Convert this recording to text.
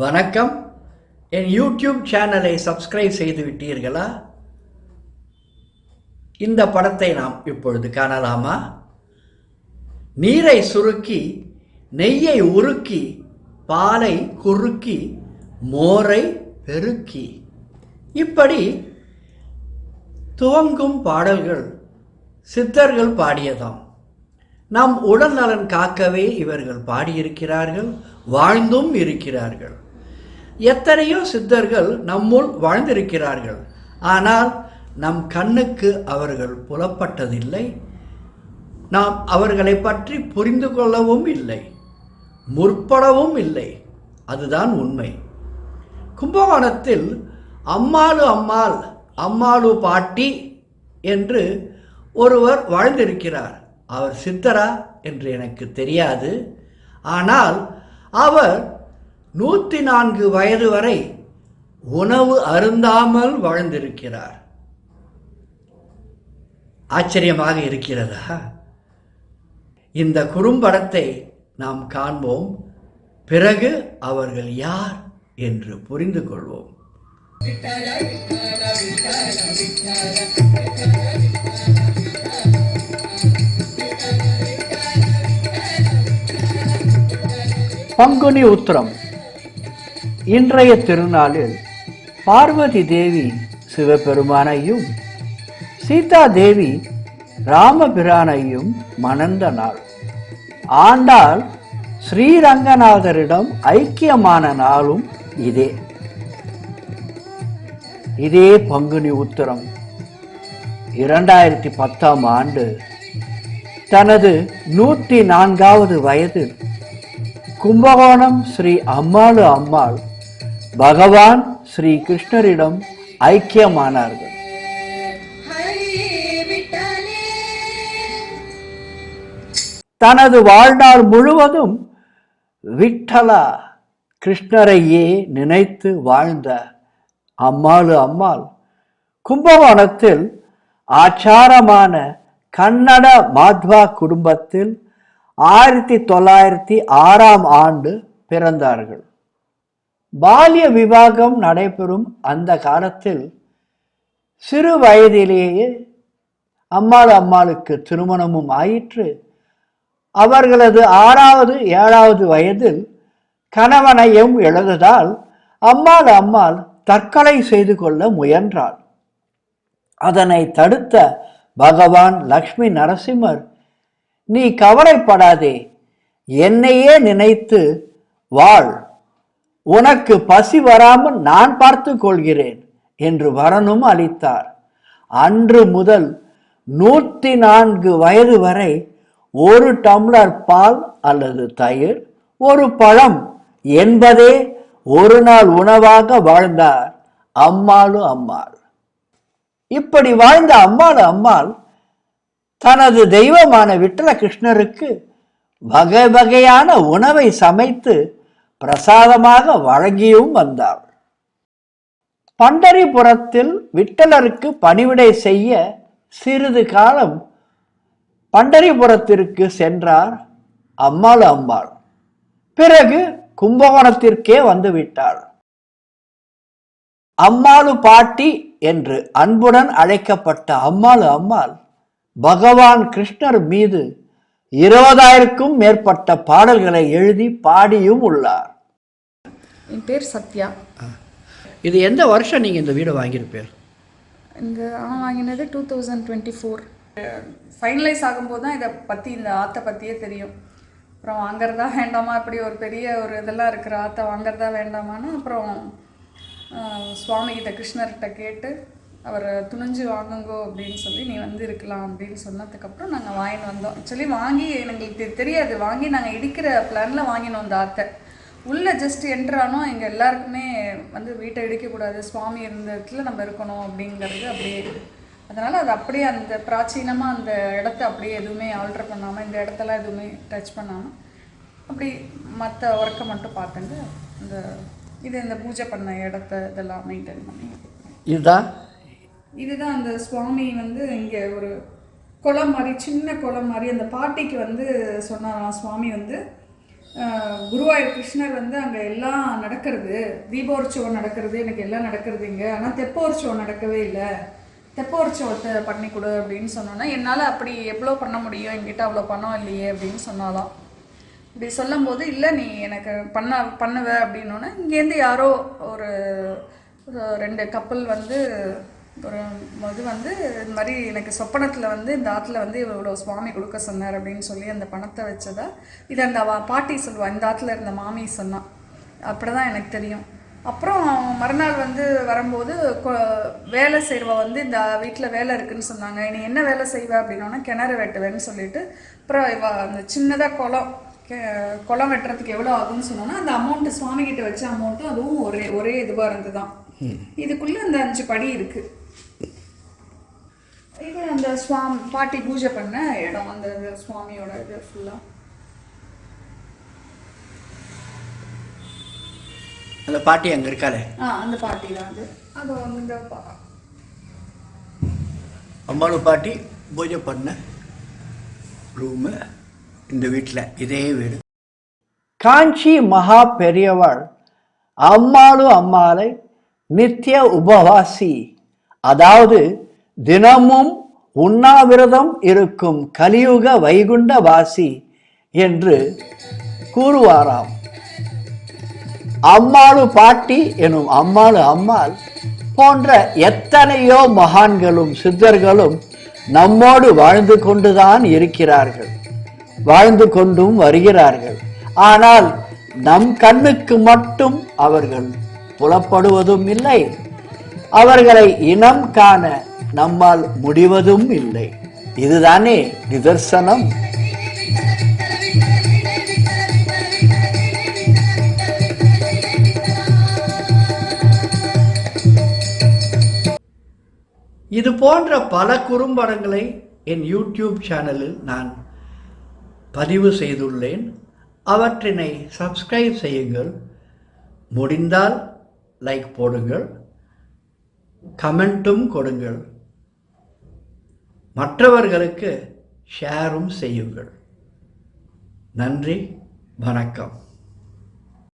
வணக்கம். என் யூடியூப் சேனலை சப்ஸ்கிரைப் செய்து விட்டீர்களா? இந்த படத்தை நாம் இப்பொழுது காணலாமா? நீரை சுருக்கி, நெய்யை உருக்கி, பாலை குறுக்கி, மோரை பெருக்கி, இப்படி துவங்கும் பாடல்கள் சித்தர்கள் பாடியதாம். நம் உடல் நலன் காக்கவே இவர்கள் பாடியிருக்கிறார்கள், வாழ்ந்தும் இருக்கிறார்கள். எத்தனையோ சித்தர்கள் நம்முள் வாழ்ந்திருக்கிறார்கள். ஆனால் நம் கண்ணுக்கு அவர்கள் புலப்பட்டதில்லை. நாம் அவர்களை பற்றி புரிந்து கொள்ளவும் இல்லை, முற்படவும் இல்லை. அதுதான் உண்மை. கும்பகோணத்தில் அம்மாளு அம்மாள், அம்மாளு பாட்டி என்று ஒருவர் வாழ்ந்திருக்கிறார். அவர் சித்தரா என்று எனக்கு தெரியாது. ஆனால் அவர் 104 வயது வரை உணவு அருந்தாமல் வாழ்ந்திருக்கிறார். ஆச்சரியமாக இருக்கிறதா? இந்த குறும்படத்தை நாம் காண்போம். பிறகு அவர்கள் யார் என்று புரிந்து கொள்வோம். பங்குனி உத்திரம். இன்றைய திருநாளில் பார்வதி தேவி சிவபெருமானையும் சீதா தேவி ராமபிரானையும் மணந்த நாள். ஆண்டாள் ஸ்ரீரங்கநாதரிடம் ஐக்கியமான நாளும் இதே பங்குனி உத்திரம் 2010ஆம் ஆண்டு தனது 104வது வயதில் கும்பகோணம் ஸ்ரீ அம்மாளு அம்மாள் பகவான் ஸ்ரீ கிருஷ்ணரிடம் ஐக்கியமானார்கள். தனது வாழ்நாள் முழுவதும் விட்டலா கிருஷ்ணரையே நினைத்து வாழ்ந்த அம்மாளு அம்மாள் கும்பகோணத்தில் ஆச்சாரமான கன்னட மாத்வா குடும்பத்தில் 1906ஆம் ஆண்டு பிறந்தார்கள். பால்ய விவாகம் நடைபெறும் அந்த காலத்தில் சிறு வயதிலேயே அம்மாளு அம்மாளுக்கு திருமணமும் ஆயிற்று. அவர்களது 6வது 7வது வயதில் கணவனையும் இழந்ததால் அம்மாளு அம்மாள் தற்கொலை செய்து கொள்ள முயன்றாள். அதனை தடுத்த பகவான் லக்ஷ்மி நரசிம்மர், நீ கவலைப்படாதே, என்னையே நினைத்து வாழ், உனக்கு பசி வராமல் நான் பார்த்து கொள்கிறேன் என்று வரனும் அளித்தார். அன்று முதல் 104 வயது வரை ஒரு டம்ளர் பால் அல்லது தயிர், ஒரு பழம் என்பதே ஒரு நாள் உணவாக வாழ்ந்தார் அம்மாளு அம்மாள். இப்படி வாழ்ந்த அம்மாளு அம்மாள் தனது தெய்வமான விட்டல கிருஷ்ணருக்கு வகை வகையான உணவை சமைத்து பிரசாதமாக வழங்கியும் வந்தாள். பண்டரிபுரத்தில் விட்டலருக்கு பணிவிடை செய்ய சிறிது காலம் பண்டரிபுரத்திற்கு சென்றார் அம்மாளு அம்மாள். பிறகு கும்பகோணத்திற்கே வந்துவிட்டாள். அம்மாளு பாட்டி என்று அன்புடன் அழைக்கப்பட்ட அம்மாளு அம்மாள் பகவான் கிருஷ்ணர் மீது 20,000க்கும் மேற்பட்ட பாடல்களை எழுதி பாடியும் உள்ளார். என் பேர் சத்யா. இது எந்த வருஷம் நீங்கள் இந்த வீடு வாங்கியிருப்பீர்? இங்கே வாங்கினது 2024. ஃபைனலைஸ் ஆகும்போது தான் இதை பற்றி, இந்த ஆற்றை பற்றியே தெரியும். அப்புறம் வாங்கிறதா வேண்டாமா, இப்படி ஒரு பெரிய ஒரு இதெல்லாம் இருக்கிற ஆற்றை வாங்கிறதா வேண்டாமான்னு அப்புறம் சுவாமிகிட்ட கிருஷ்ணர்கிட்ட கேட்டு அவர் துணிஞ்சு வாங்குங்கோ அப்படின்னு சொல்லி, நீ வந்து இருக்கலாம் அப்படின்னு சொன்னதுக்கப்புறம் நாங்கள் வாங்கின்னு வந்தோம். ஆக்சுவலி வாங்கி எங்களுக்கு தெரியாது, வாங்கி நாங்கள் இடிக்கிற பிளானில் வாங்கினோம் அந்த ஆற்றை. உள்ளே ஜஸ்ட் என்ட்ரானோ எங்கள் எல்லாருக்குமே வந்து வீட்டை இடிக்கக்கூடாது, சுவாமி இருந்த இடத்துல நம்ம இருக்கணும் அப்படிங்கிறது அப்படியே. அதனால் அது அப்படியே அந்த பிராச்சீனமாக அந்த இடத்த அப்படியே எதுவுமே ஆல்ட்ரு பண்ணாமல், இந்த இடத்தெல்லாம் எதுவுமே டச் பண்ணாமல் அப்படி மற்ற ஒர்க்கை மட்டும் பார்த்துட்டு இந்த பூஜை பண்ண இடத்த இதெல்லாம் மெயின்டைன் பண்ணி இதுதான் அந்த சுவாமி வந்து இங்கே ஒரு குளம் மாதிரி, சின்ன குளம் மாதிரி. அந்த பாட்டிக்கு வந்து சொன்னாராம் சுவாமி வந்து குருவாயூர் கிருஷ்ணர் வந்து அங்கே எல்லாம் நடக்கிறது, தீபோற்சவம் நடக்கிறது, எனக்கு எல்லாம் நடக்கிறது இங்கே, ஆனால் தெப்போற்சவம் நடக்கவே இல்லை, தெப்போற்சவத்தை பண்ணி கொடு அப்படின்னு சொன்னோன்னா, என்னால் அப்படி எவ்வளோ பண்ண முடியும், என்கிட்ட அவ்வளோ பணம் இல்லையே அப்படின்னு சொன்னாலாம். இப்படி சொல்லும்போது இல்லை நீ எனக்கு பண்ணுவ அப்படின்னோடனே இங்கேருந்து யாரோ ஒரு 2 கப்பல் வந்து ஒரு இது வந்து இந்த மாதிரி எனக்கு சொப்பனத்தில் வந்து இந்த ஆற்றுல வந்து இவ்வளோ சுவாமி கொடுக்க சொன்னார் அப்படின்னு சொல்லி அந்த பணத்தை வச்சதா இதை அந்த பாட்டி சொல்லுவாள், இந்த ஆற்றுல இருந்த மாமி சொன்னான். அப்படி தான் எனக்கு தெரியும். அப்புறம் மறுநாள் வந்து வரும்போது வேலை செய்கிறவ வந்து இந்த வீட்டில் வேலை இருக்குதுன்னு சொன்னாங்க. நீ என்ன வேலை செய்வ அப்படின்னோன்னா கிணறு வெட்டுவேன்னு சொல்லிட்டு அப்புறம் அந்த சின்னதாக குளம் வெட்டுறதுக்கு எவ்வளோ ஆகும்னு சொன்னோன்னா அந்த அமௌண்ட்டு சுவாமிகிட்ட வச்ச அமௌண்ட்டும் அதுவும் ஒரே இதுவாக இருந்து தான். இதுக்குள்ளே அந்த 5 படி இருக்குது. இது அந்த பாட்டி பூஜை பண்ண இடம், அந்த சுவாமியோட இது ஃபுல்லாக. அந்த பாட்டி அங்கே இருக்காளே, அந்த பாட்டி தான் அது. அது வந்து இந்த அம்மாளு பாட்டி பூஜை பண்ண ரூமு இந்த வீட்டில், இதே வீடு. காஞ்சி மகா பெரியவள் அம்மாளை நித்திய உபவாசி, அதாவது தினமும் உண்ணாவிரதம் இருக்கும் கலியுக வைகுண்டவாசி என்று கூறுவாராம். அம்மாளு பாட்டி எனும் அம்மாள் போன்ற எத்தனையோ மகான்களும் சித்தர்களும் நம்மோடு வாழ்ந்து கொண்டுதான் இருக்கிறார்கள், வாழ்ந்து கொண்டும் வருகிறார்கள். ஆனால் நம் கண்ணுக்கு மட்டும் அவர்கள் புலப்படுவதும் இல்லை, அவர்களை இனம் காண நம்மால் முடிவதும் இல்லை. இதுதானே நிதர்சனம். இது போன்ற பல குறும்படங்களை என் யூடியூப் சேனலில் நான் பதிவு செய்துள்ளேன். அவற்றினை சப்ஸ்கிரைப் செய்யுங்கள். முடிந்தால் லைக் போடுங்கள், கமெண்ட்டும் கொடுங்கள், மற்றவர்களுக்கு ஷேரும் செய்யுங்கள். நன்றி, வணக்கம்.